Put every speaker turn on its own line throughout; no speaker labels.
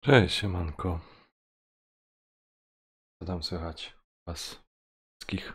Cześć, siemanko. Co tam słychać was wszystkich?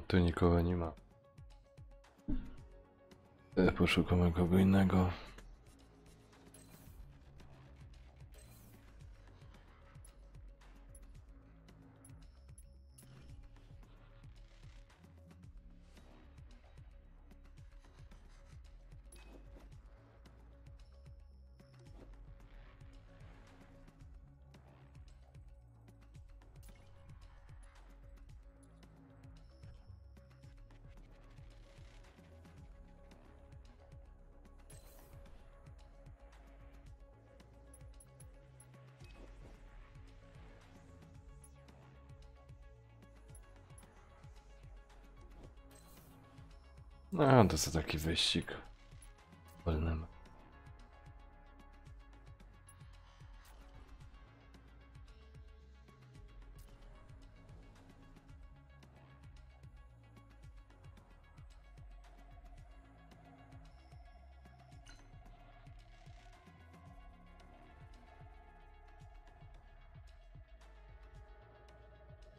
Tu nikogo nie ma. Poszukamy kogo innego. No, to co taki wyścig. Wolnym.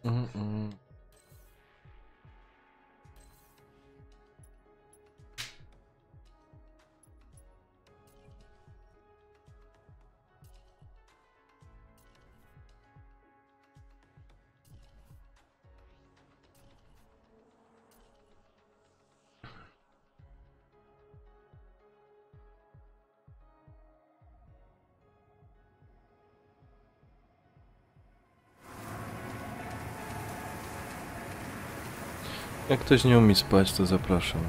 Mm-mm. Jak ktoś nie umie spać, to zapraszam.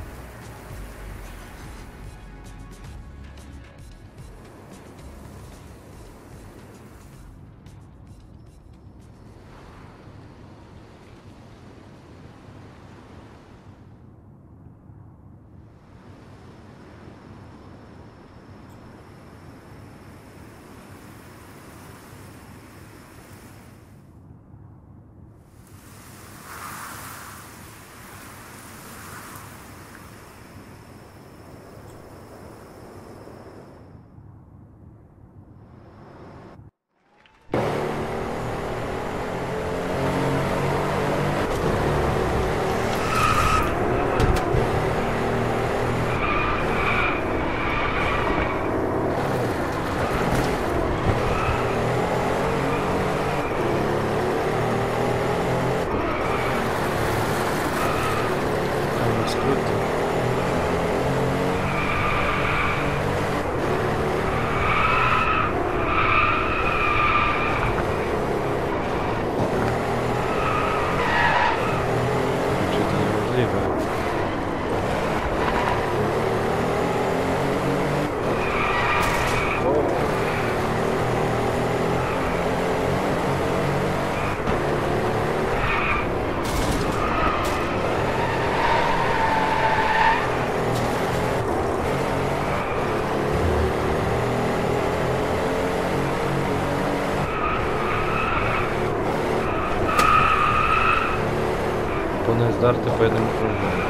One zdarte po jednym okrążeniu.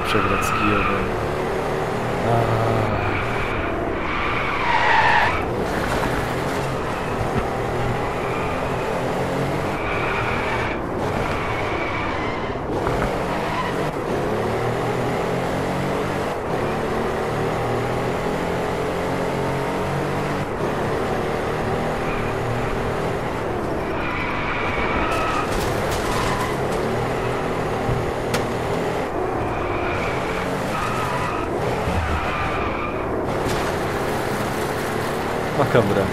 Przegrać z Kijowem. Makabra.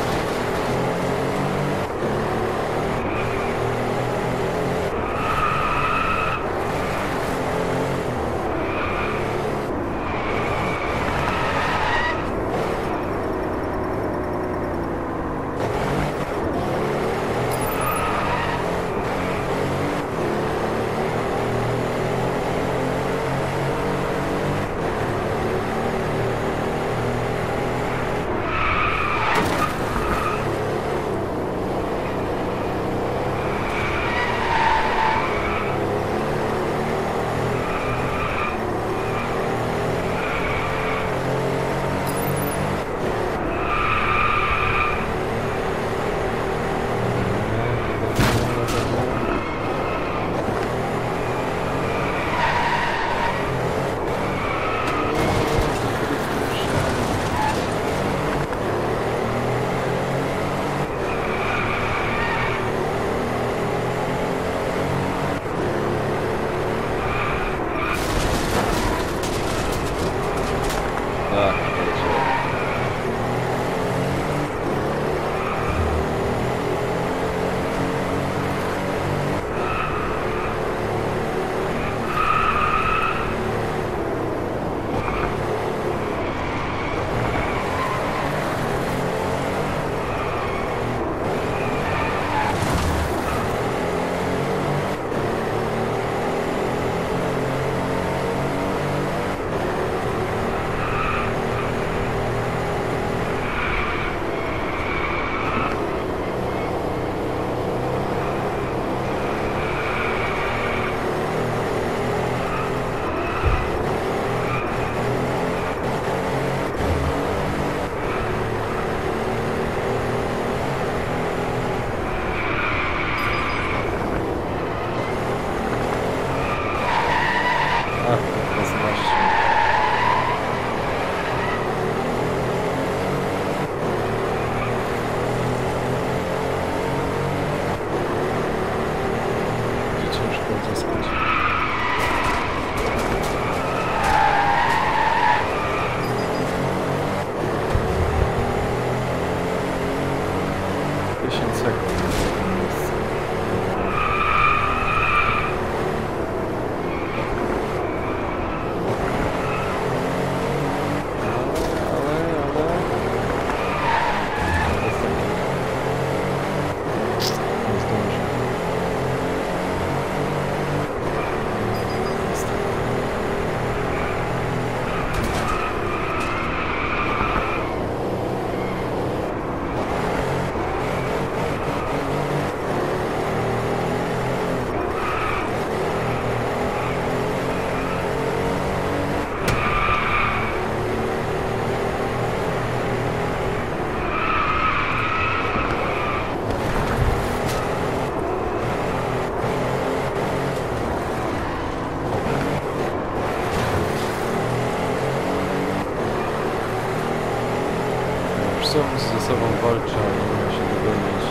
sobą walczy, a nie umie się dogonić.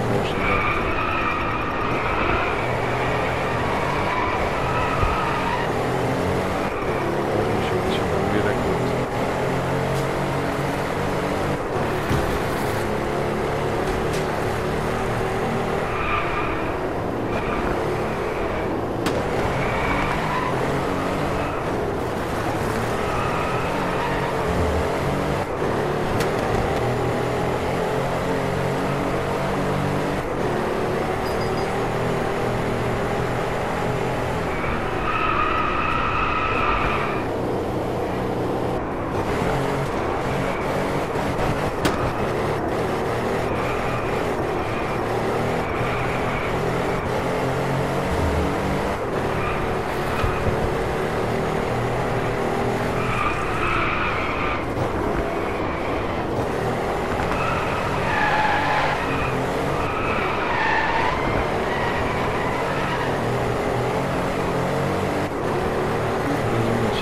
Proszę bardzo. Może się wyciągnął mój rekord.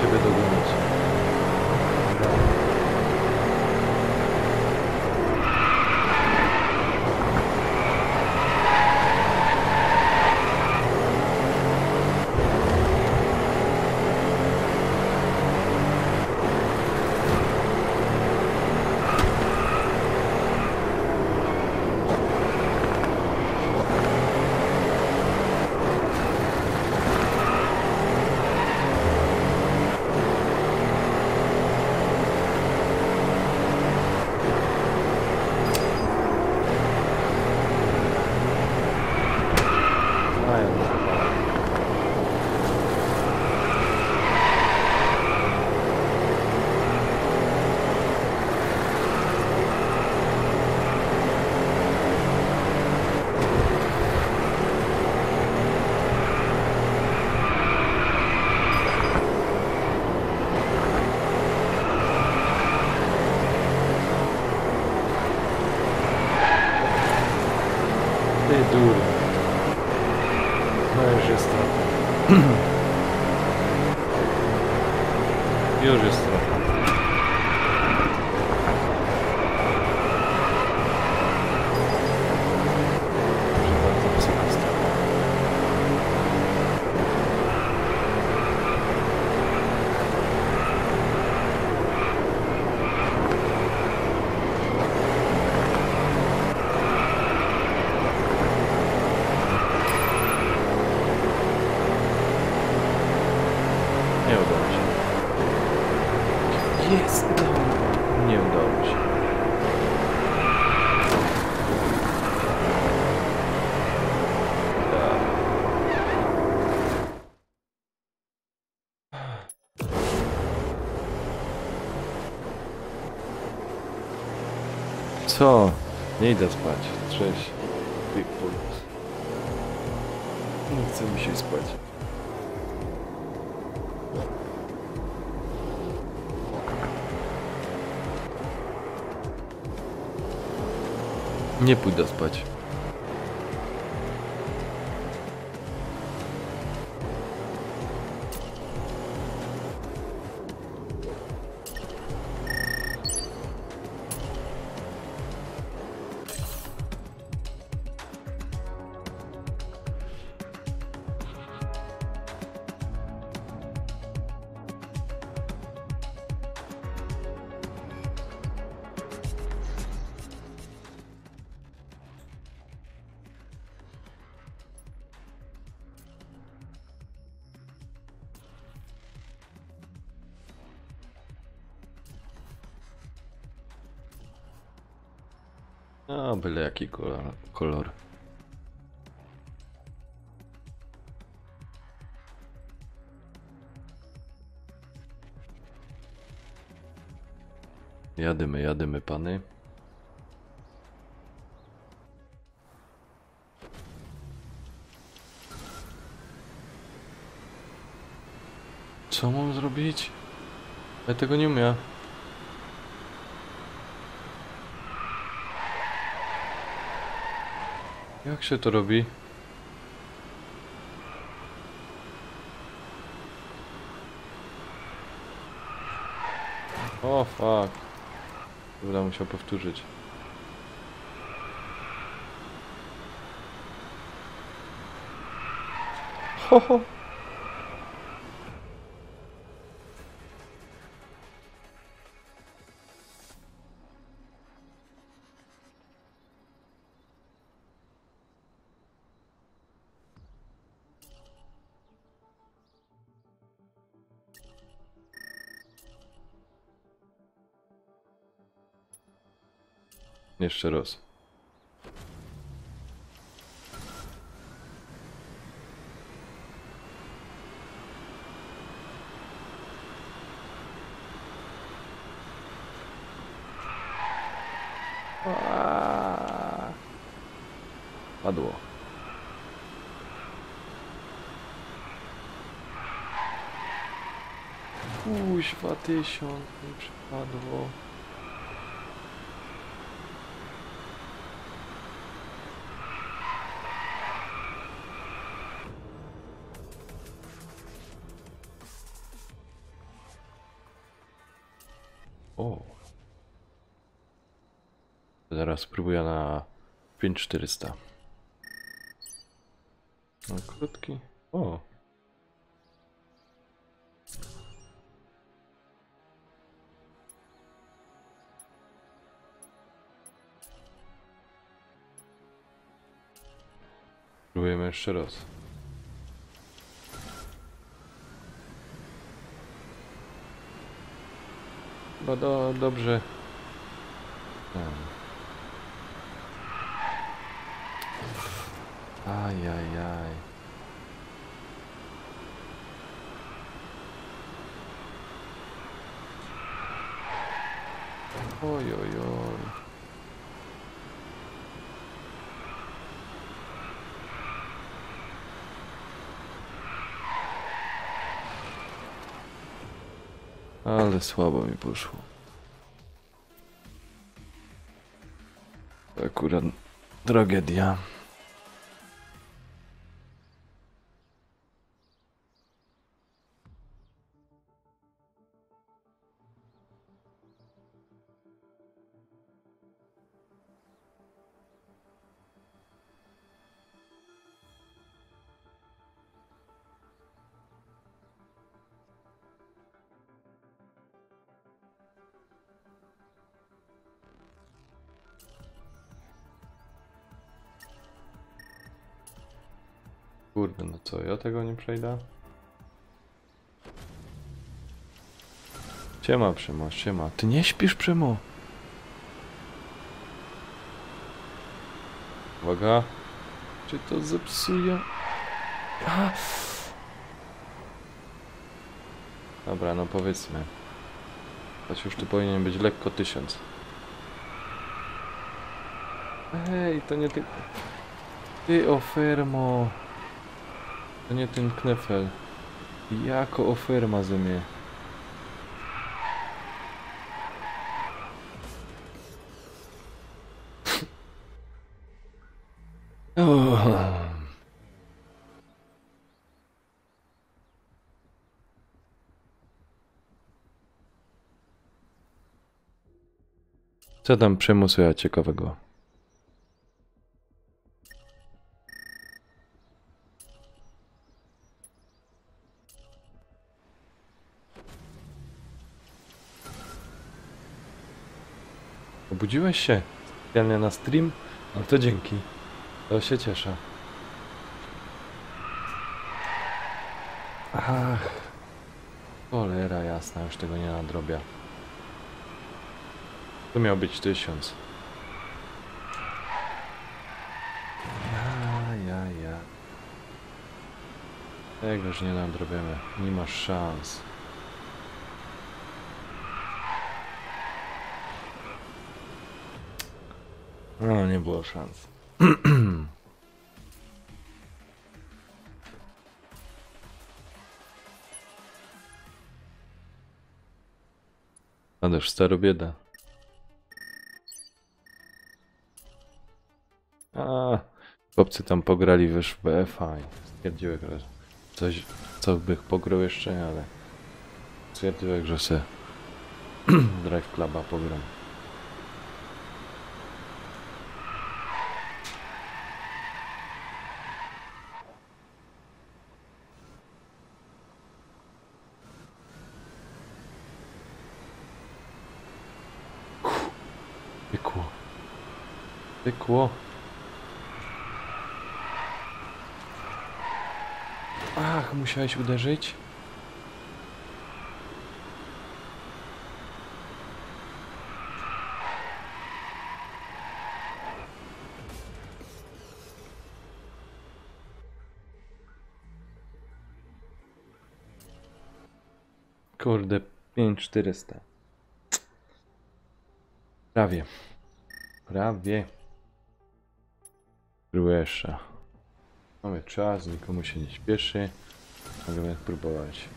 Ciebie dogonić. Ty dur. No już jest strata. Już jest strata. Proszę bardzo, wysoka strata. Nie udało się. Jest! Nie udało się. Tak. Co? Nie idę spać. Cześć. Big Bulls. Nie chce mi się spać. Nie pójdę spać. A, byle jaki kolor. Jadymy, pany. Co mam zrobić? Ja tego nie umiem. Jak się to robi? O fuck. Będę musiał powtórzyć. ho. Jeszcze raz. Padło. Kuźwa, 1000 mi przypadło. O. Zaraz spróbuję na 5400. No, krótki. O. Spróbujemy jeszcze raz. Chyba dobrze. Ajajaj. Oj, oj, oj. Ale słabo mi poszło. To akurat tragedia. Kurde, no co, ja tego nie przejdę? Siema, Przemo, siema. Ty nie śpisz, Przemo? Uwaga. Czy to zepsuje? A! Dobra, no powiedzmy. Choć już tu powinien być lekko 1000. Ej, to nie ty... Ty, ofermo. To nie ten knefel. Jako oferma ze mnie. Co tam przemusuje ciekawego? Obudziłeś się? Specjalnie na stream? No to dzięki. To się cieszę. Ach. Cholera jasna, już tego nie nadrobię. To miał być 1000. Ja. Tegoż nie nadrobiemy. Nie masz szans. No, nie było szans. Ależ staro bieda. Chłopcy tam pograli w BFA i stwierdziłem, że coś, co bych pograł jeszcze, ale stwierdziłem, że se Drive Cluba pogram. Pykło. Pykło. Ach, musiałeś uderzyć? Kurde, 5400. Prawie. Prawie. Jeszcze. Mamy czas, nikomu się nie śpieszy. Możemy próbować.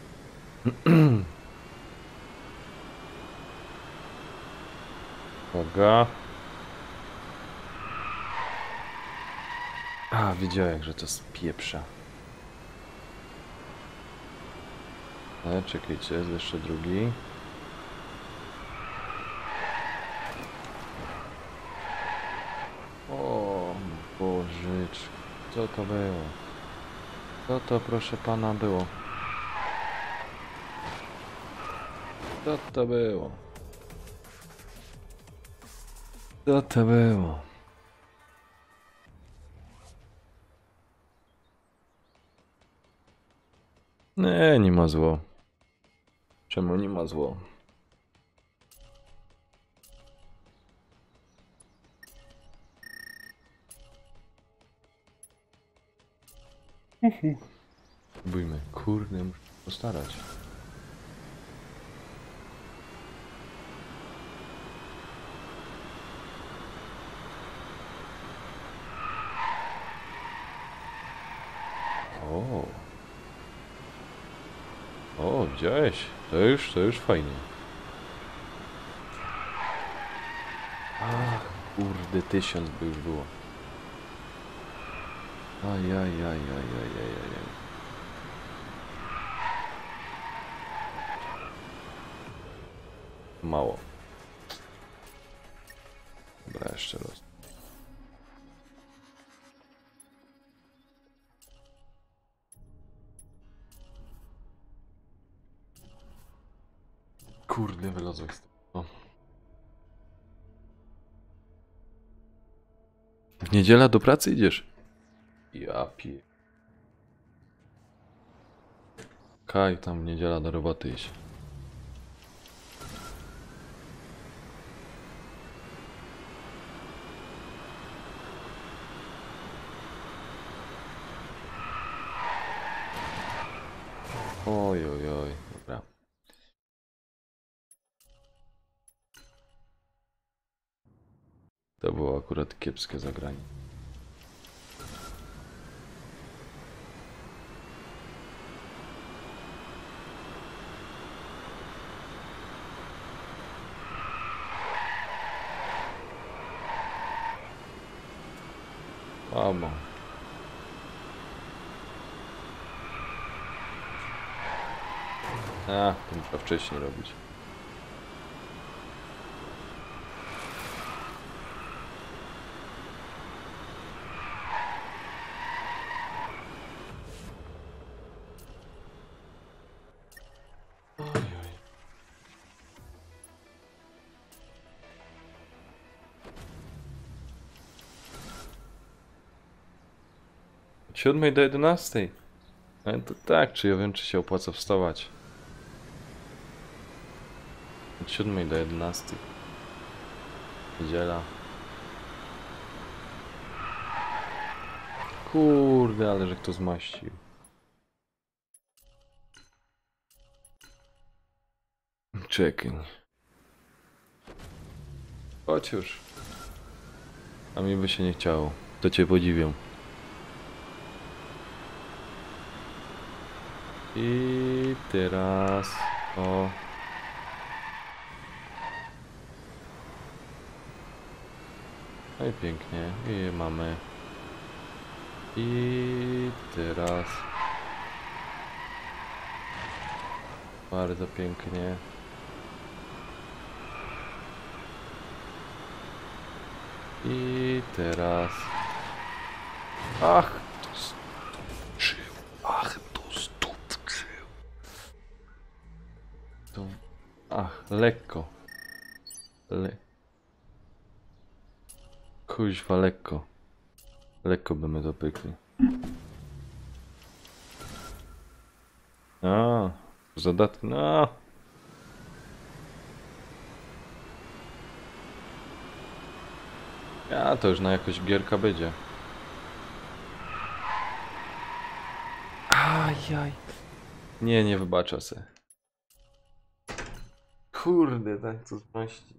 Uwaga. A, widziałem, że to spieprza. Ale czekajcie, jest jeszcze drugi. O Bożycz, co to było? Co to, proszę pana, było? Co to było? Co to było? Nie, nie ma zło. Czemu nie ma zło? Spróbujmy. Kurde, muszę się postarać. O. O, widziałeś? To już fajnie. Ach, kurde, 1000 by już było. Ajajajajajajajaj. Mało. Dobra, jeszcze raz. Kurde, wylazłeś z tego. W niedziela do pracy idziesz? Ja pie... Kaj, tam w niedziela do roboty iść. Oj, oj, oj, dobra. To było akurat kiepskie zagranie. Mamo. A, to trzeba wcześniej robić. Oj, oj. Od 7 do 11. Ale to tak, czy ja wiem, czy się opłaca wstawać. Od 7 do 11. Niedziela. Kurde, ale że kto zmaścił. Czekaj. Chodź już. A mi by się nie chciało. To cię podziwiam. I teraz... O... No i pięknie. I mamy... I teraz... Bardzo pięknie. I teraz... Ach! To stuczył! Ach, to stuczył! To... Ach, lekko. Kuźwa, lekko. Lekko by my to pykli. A, zadatki, no. Ja, to już na jakoś gierka będzie. Ajaj. Nie, nie wybacza se. Kurde, tak to zmaści.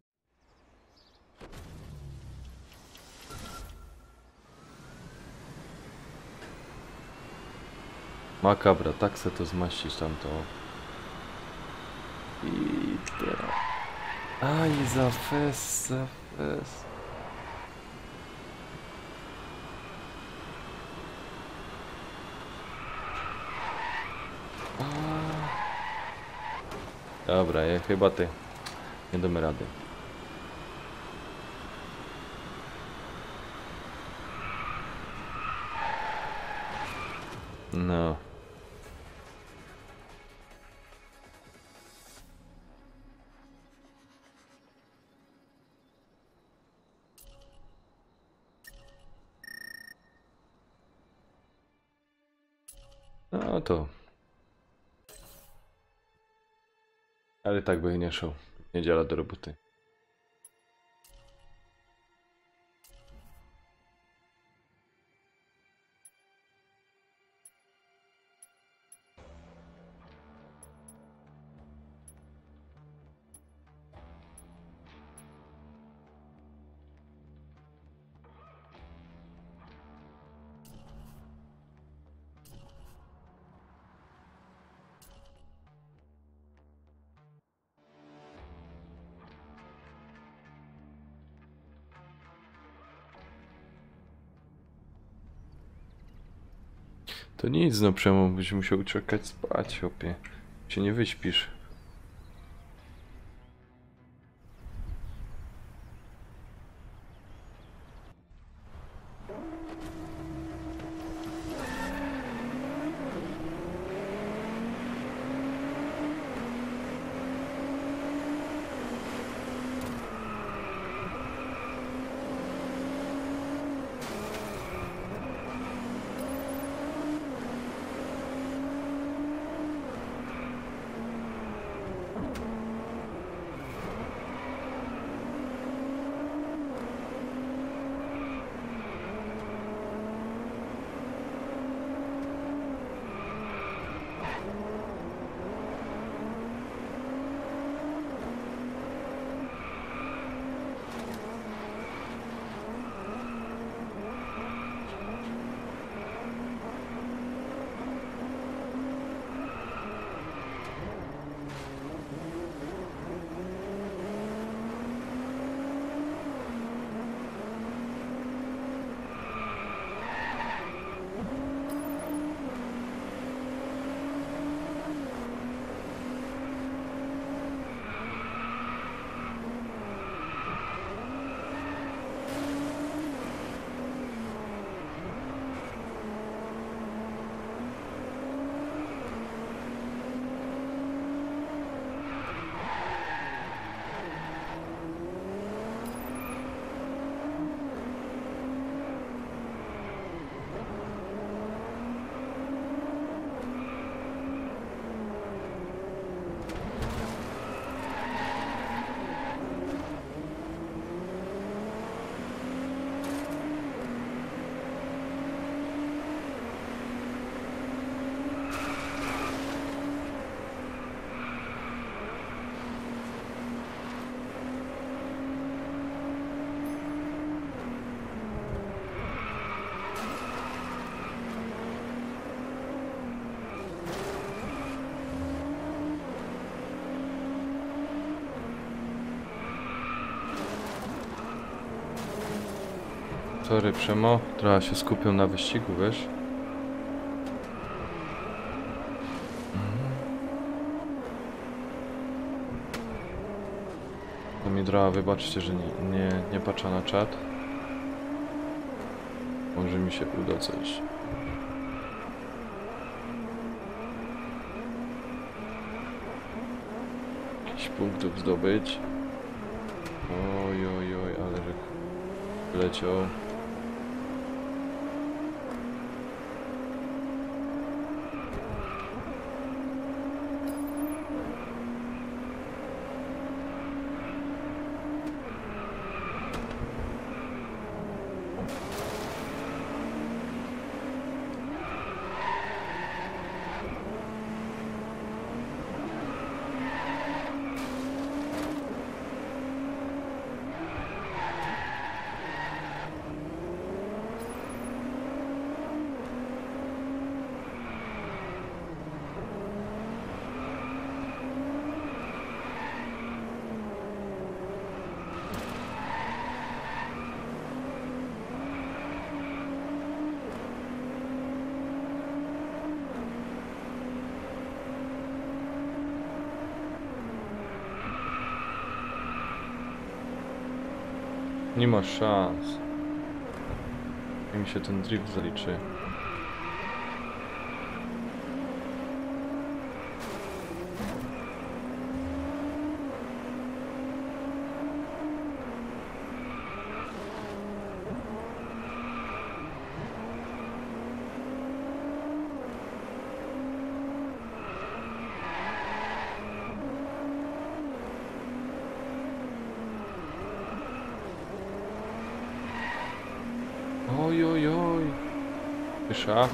Makabra, tak se to zmaścić tamto. I teraz. Aj, za fest, za fest. Dobra, ja chyba ty. Nie damy rady. No. No to. Ale tak by nie szło. Niedziela do roboty. To nic, no Przemo, byś musiał czekać spać, opie. Się nie wyśpisz. Sorry Przemo, trochę się skupił na wyścigu, wiesz? To mi trochę wybaczcie, że nie patrzę na czat. Może mi się uda coś. Jakiś punktów zdobyć. Oj, oj, oj, ale że... Leciał. Nie ma szans. Jak mi się ten drift zaliczy. Oj, oj, oj. Pysza.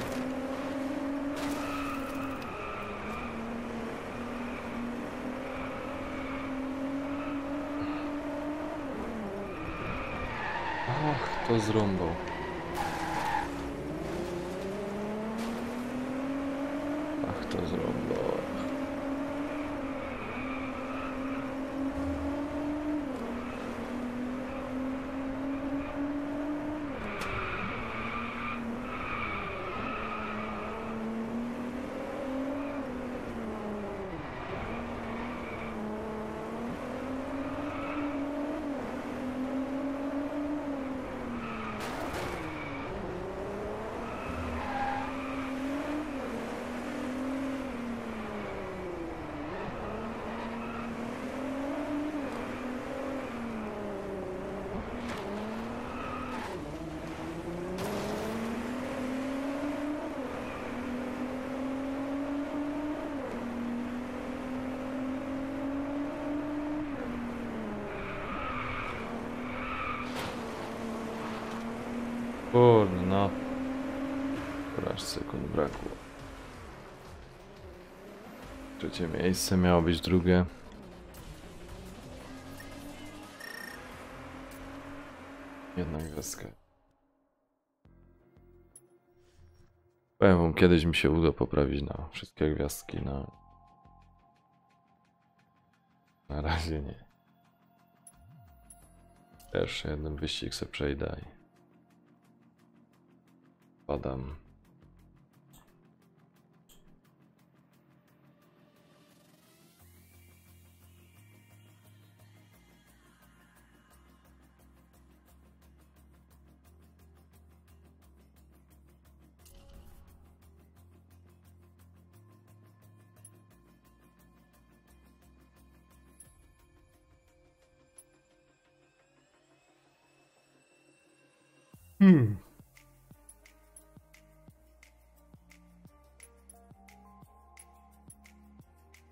Ach, to zrąbał. Ach, to zrąbał. Kurde, no. Aż sekund brakło. Trzecie miejsce miało być drugie. Jedna gwiazdka. Powiem wam, kiedyś mi się uda poprawić na wszystkie gwiazdki, no. Na razie nie. Jeszcze jeden wyścig se przejdę i padam.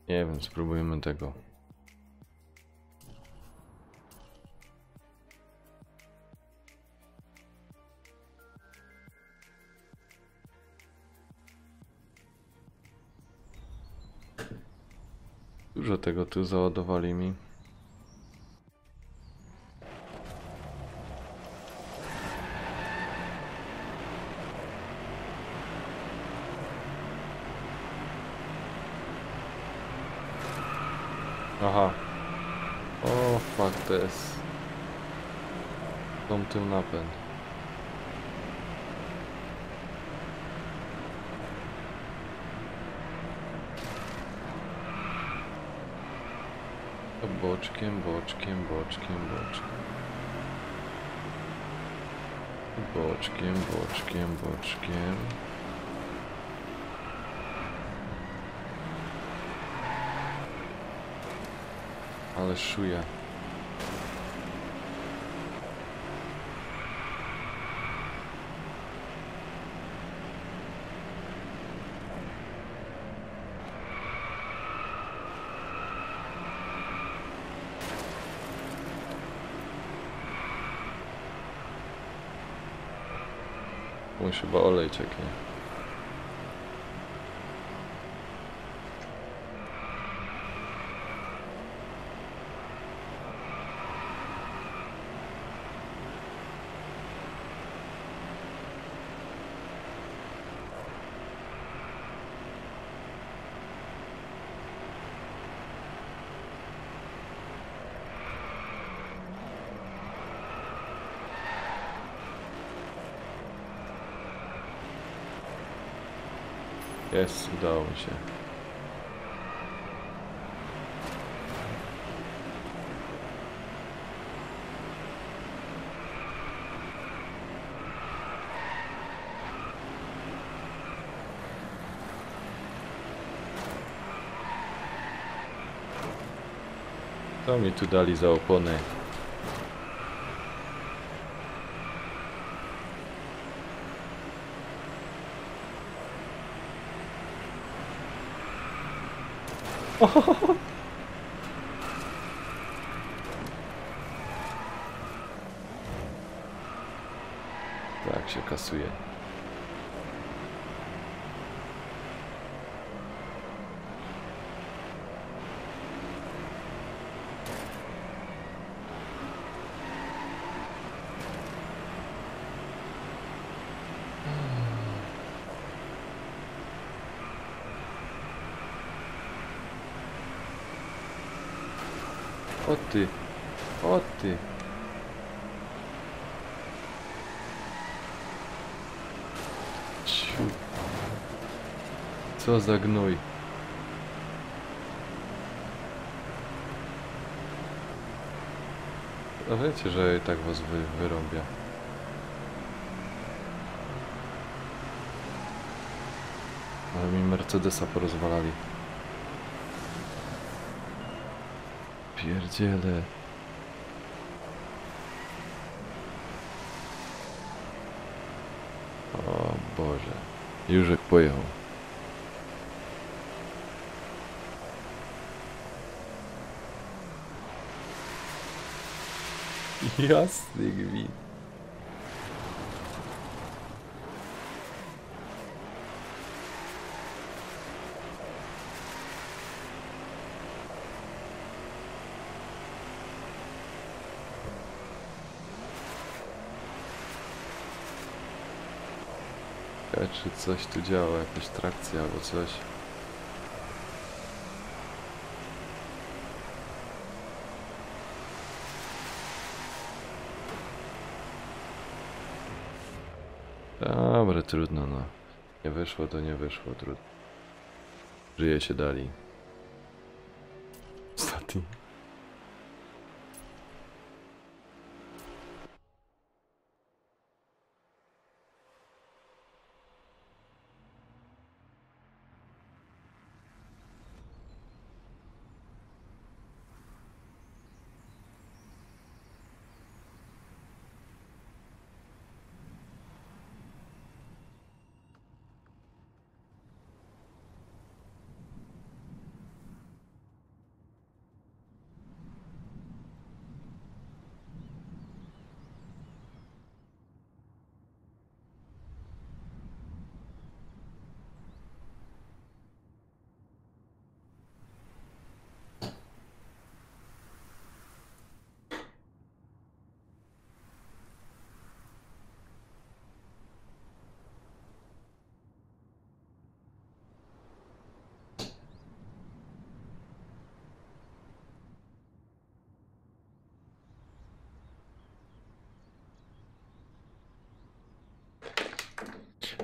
Nie wiem, spróbujemy tego. Dużo tego tu załadowali mi. Aha. O, fuck this. Tom tył napęd. To boczkiem, boczkiem, boczkiem, boczkiem. Boczkiem, boczkiem, boczkiem. Ale szuje. Mój chyba olejczek, nie? Jest, udało mi się. To mi tu dali za opony. Tak się kasuje. O ty, o ty. Ciu. Co za gnój. A wiecie, że i tak was wyrąbia. Ale mi Mercedesa porozwalali. Pierdziele. O Boże. Józek pojechał. Jasny gwint. Czy coś tu działa, jakaś trakcja albo coś? Dobra, trudno no. Nie wyszło to nie wyszło, trudno. Żyje się dali. Ostatni.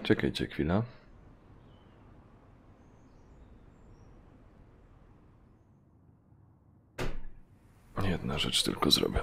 Czekajcie chwilę. Jedna rzecz tylko zrobię.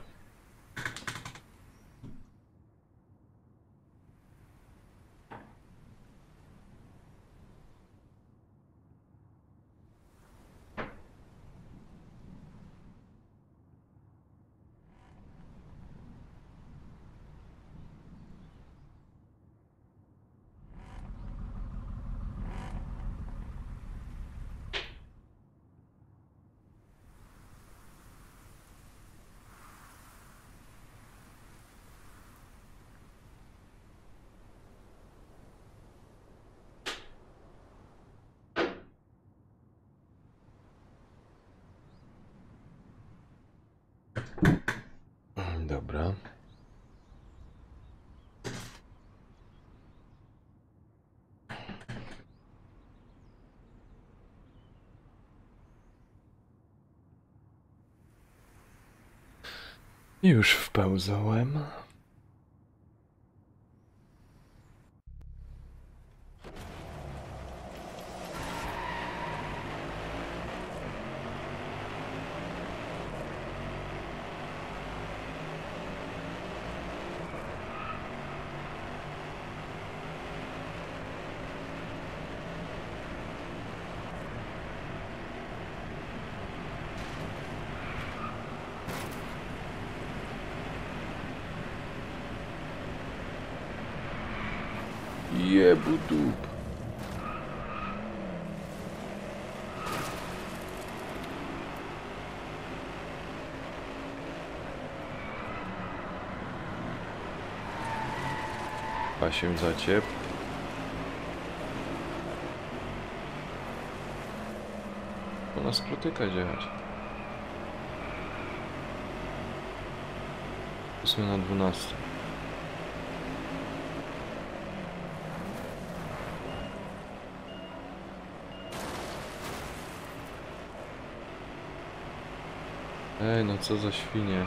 Dobra. Już wpełzałem. Jebu dup. A się zaciep. Po nas protykać jechać. 8:12. Ej, no co za świnie.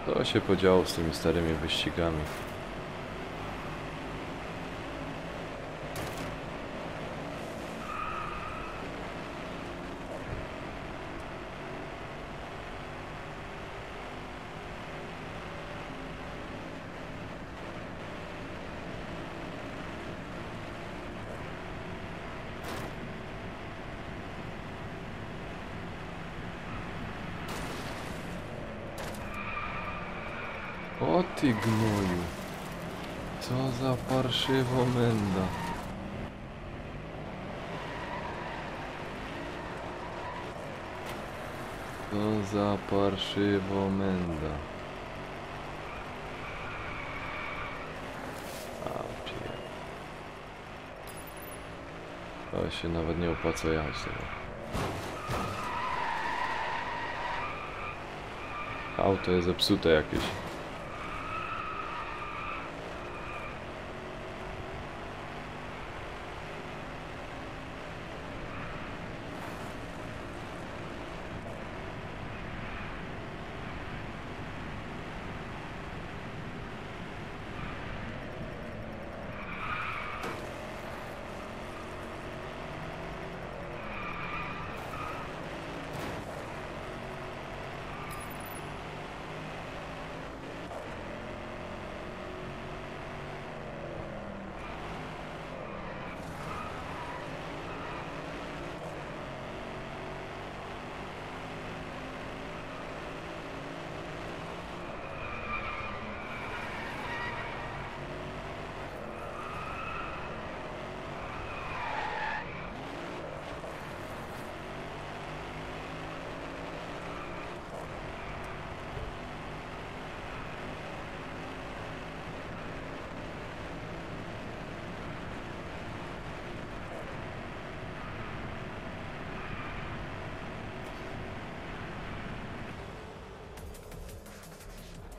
To się podziało z tymi starymi wyścigami. O ty gnoju. Co za parszywo menda. Co za parszywo menda. A pier... To się nawet nie opłaca jechać tego. Auto jest zepsute jakieś.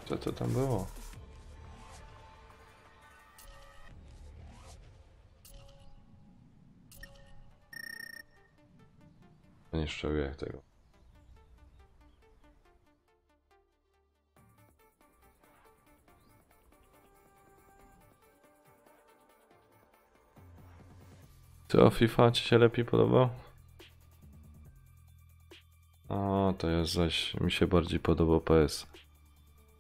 Co to tam było? Nie szczałuję tego. Co, FIFA ci się lepiej podoba? A, to jest zaś... mi się bardziej podoba PS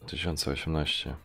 2018.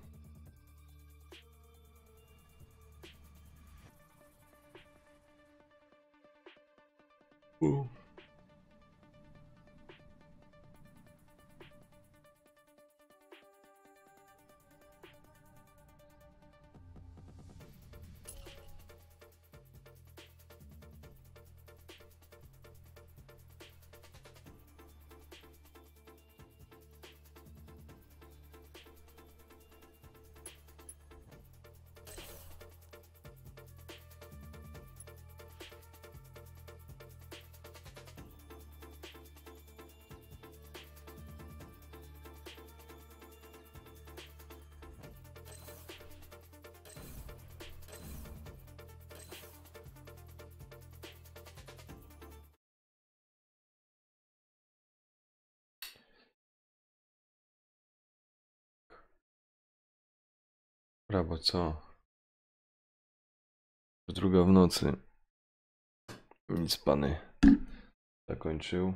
Brawo, co? Druga w nocy. Nic pany zakończył.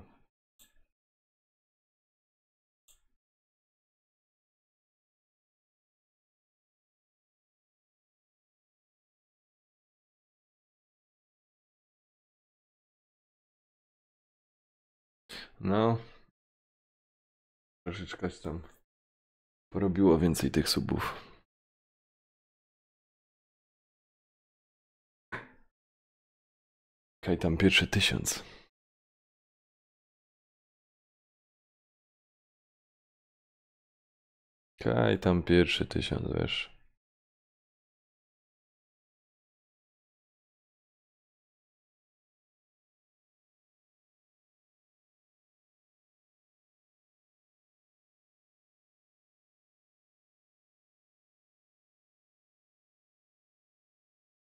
No, troszeczkę tam porobiło więcej tych subów. Kaj tam pierwszy 1000. Kaj tam pierwszy 1000, wiesz.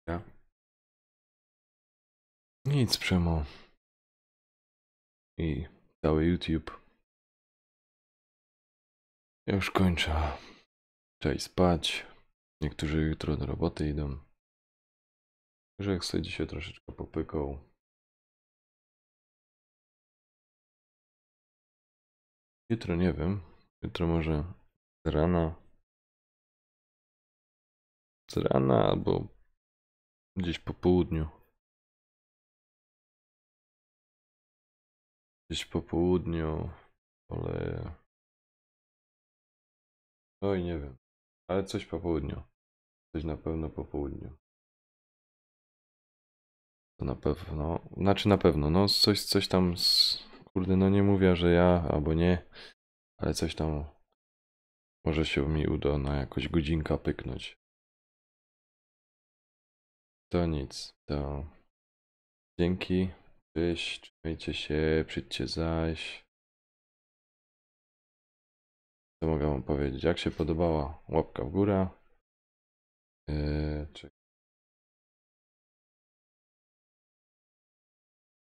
Ja. Nic, Przemo. I cały YouTube. Ja już kończę. Trzeba iść spać. Niektórzy jutro do roboty idą. Że jak sobie dzisiaj troszeczkę popykał. Jutro nie wiem. Jutro może z rana. Z rana albo gdzieś po południu. Gdzieś po południu. Ale... Oj, nie wiem. Ale coś po południu. Coś na pewno po południu. To na pewno. Znaczy na pewno. No coś tam z... Kurde, no nie mówię, że ja albo nie. Ale coś tam może się mi uda na jakoś godzinka pyknąć. To nic. To dzięki. Cześć. Trzymajcie się. Przyjdźcie zaś. Co mogę wam powiedzieć? Jak się podobała? Łapka w górę. Czekaj.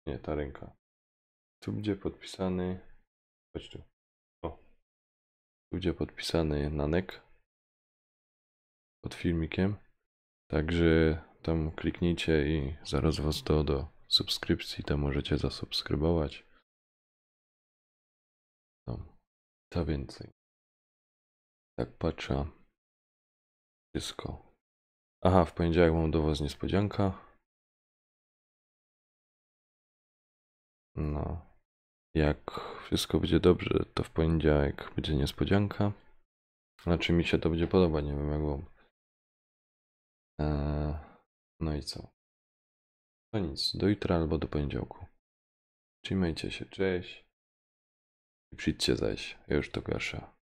Nie, ta ręka. Tu będzie podpisany. Chodź tu. O. Tu będzie podpisany Nanek pod filmikiem. Także tam kliknijcie i zaraz was do subskrypcji, tam możecie zasubskrybować. No, to więcej. Tak patrzę. Wszystko. Aha, w poniedziałek mam do was niespodzianka. No. Jak wszystko będzie dobrze, to w poniedziałek będzie niespodzianka. Znaczy mi się to będzie podobać, nie wiem jak wam. No i co? No nic, do jutra albo do poniedziałku. Trzymajcie się, cześć. I przyjdźcie zaś, ja już to gaszę.